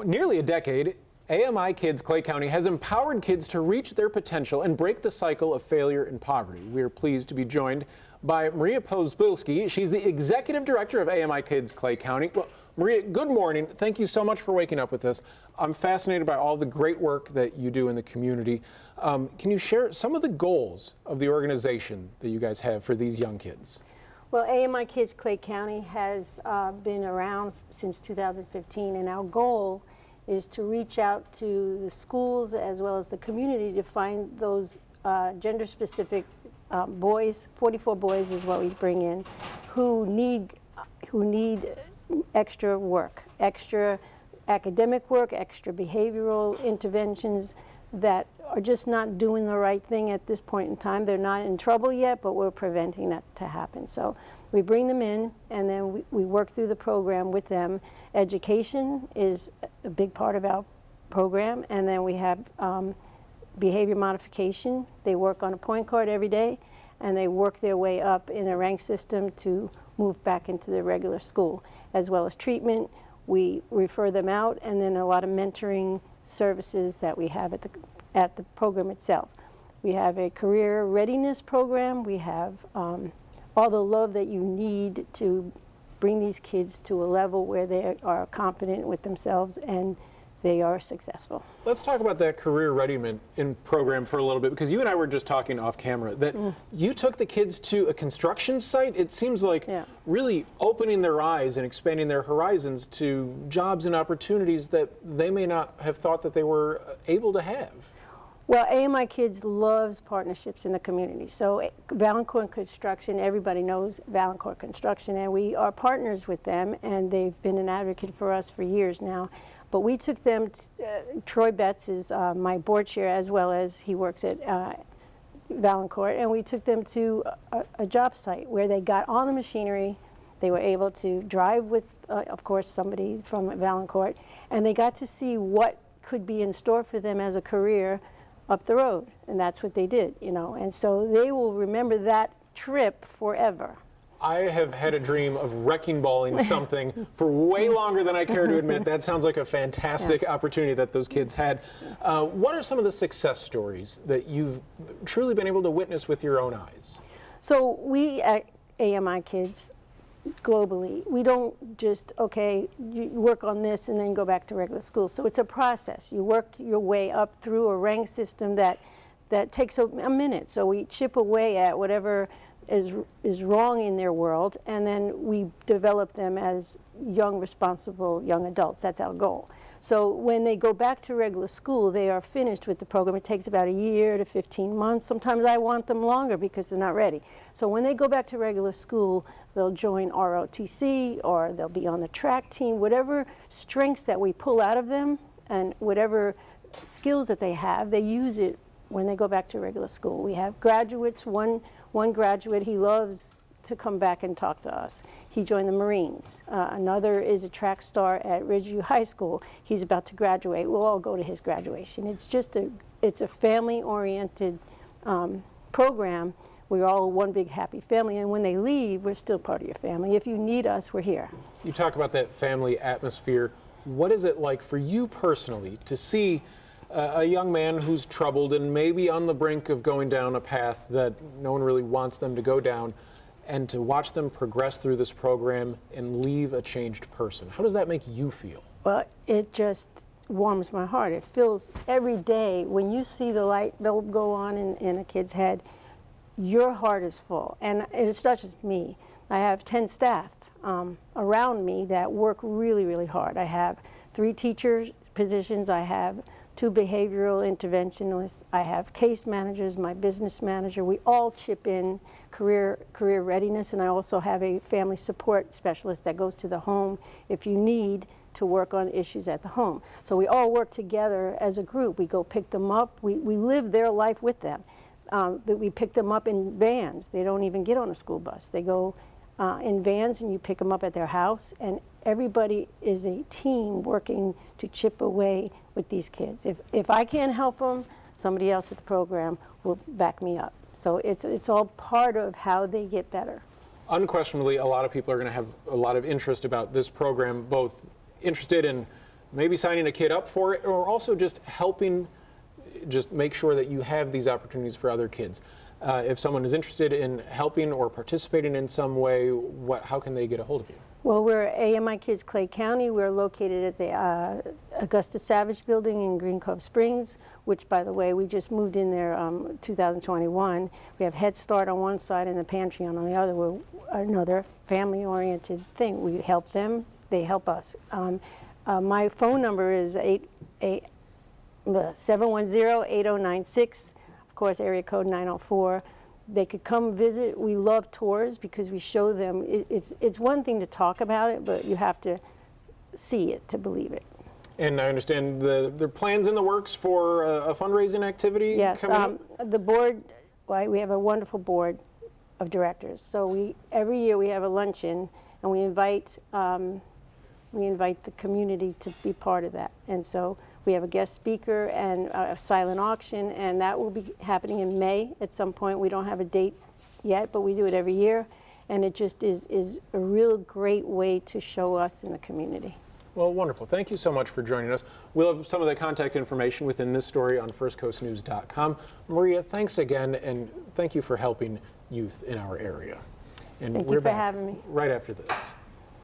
nearly a decade, AMIkids Clay County has empowered kids to reach their potential and break the cycle of failure and poverty. We are pleased to be joined by Maria Pospilski. She's the executive director of AMIkids Clay County. Well, Maria, good morning. Thank you so much for waking up with us. I'm fascinated by all the great work that you do in the community. Can you share some of the goals of the organization that you guys have for these young kids? Well, AMIkids Clay County has been around since 2015, and our goal is to reach out to the schools as well as the community to find those gender-specific boys. 44 boys is what we bring in, who need extra work, extra academic work, extra behavioral interventions that are just not doing the right thing at this point in time. They're not in trouble yet, but we're preventing that to happen. So we bring them in, and then we work through the program with them. Education is a big part of our program, and then we have behavior modification. They work on a point card every day, and they work their way up in a rank system to move back into the regular school, as well as treatment. We refer them out, and then a lot of mentoring services that we have at the program itself. We have a career readiness program. We have all the love that you need to bring these kids to a level where they are confident with themselves and they are successful. Let's talk about that career readiness program for a little bit, because you and I were just talking off camera that you took the kids to a construction site. It seems like really opening their eyes and expanding their horizons to jobs and opportunities that they may not have thought that they were able to have. Well, AMIkids loves partnerships in the community. So Valancourt Construction, everybody knows Valancourt Construction, and we are partners with them, and they've been an advocate for us for years now. But we took them, Troy Betts is my board chair, as well as he works at Valancourt, and we took them to a job site where they got on the machinery. They were able to drive with, of course, somebody from Valancourt, and they got to see what could be in store for them as a career up the road, and that's what they did, you know, and so they will remember that trip forever. I have had a dream of wrecking balling something for way longer than I care to admit. That sounds like a fantastic opportunity that those kids had. What are some of the success stories that you've truly been able to witness with your own eyes? So we at AMIkids globally, we don't just, okay, you work on this and then go back to regular school. So it's a process. You work your way up through a rank system that takes a minute. So we chip away at whatever is wrong in their world, and then we develop them as young, responsible young adults. That's our goal. So when they go back to regular school, they are finished with the program. It takes about a year to 15 months. Sometimes I want them longer because they're not ready. So when they go back to regular school, they'll join ROTC, or they'll be on the track team. Whatever strengths that we pull out of them and whatever skills that they have, they use it when they go back to regular school. We have graduates. One graduate, he loves to come back and talk to us. He joined the Marines. Another is a track star at Ridgeview High School. He's about to graduate. We'll all go to his graduation. It's a family-oriented program. We're all one big happy family, and when they leave, we're still part of your family. If you need us, we're here. You talk about that family atmosphere. What is it like for you personally to see a young man who's troubled and maybe on the brink of going down a path that no one really wants them to go down, and to watch them progress through this program and leave a changed person? How does that make you feel? Well, it just warms my heart. It feels every day when you see the light bulb go on in a kid's head, your heart is full. And it's not just me. I have 10 staff around me that work really, really hard. I have 3 teacher positions. I have 2 behavioral interventionists. I have case managers, my business manager. We all chip in career readiness, and I also have a family support specialist that goes to the home if you need to work on issues at the home. So we all work together as a group. We go pick them up. We live their life with them. But we pick them up in vans. They don't even get on a school bus. They go in vans, and you pick them up at their house, and everybody is a team working to chip away with these kids. If I can't help them, somebody else at the program will back me up. So it's all part of how they get better. Unquestionably, a lot of people are going to have a lot of interest about this program, both interested in maybe signing a kid up for it, or also just helping, just make sure that you have these opportunities for other kids. If someone is interested in helping or participating in some way, how can they get a hold of you? Well, we're AMIkids Clay County. We're located at the Augusta Savage Building in Green Cove Springs, which, by the way, we just moved in there 2021. We have Head Start on one side and the pantry on the other. We're another family-oriented thing. We help them, they help us. My phone number is 710-8096. Of course, area code 904. They could come visit. We love tours because we show them. It's one thing to talk about it, but you have to see it to believe it. And I understand there are plans in the works for a fundraising activity. Yes, coming up? the board. Right, we have a wonderful board of directors. So every year we have a luncheon, and we invite the community to be part of that. And so we have a guest speaker and a silent auction, and that will be happening in May at some point. We don't have a date yet, but we do it every year, and it just is a real great way to show us in the community. Well, wonderful. Thank you so much for joining us. We'll have some of the contact information within this story on firstcoastnews.com. Maria, thanks again, and thank you for helping youth in our area. And Thank we're you for back having me. right after this.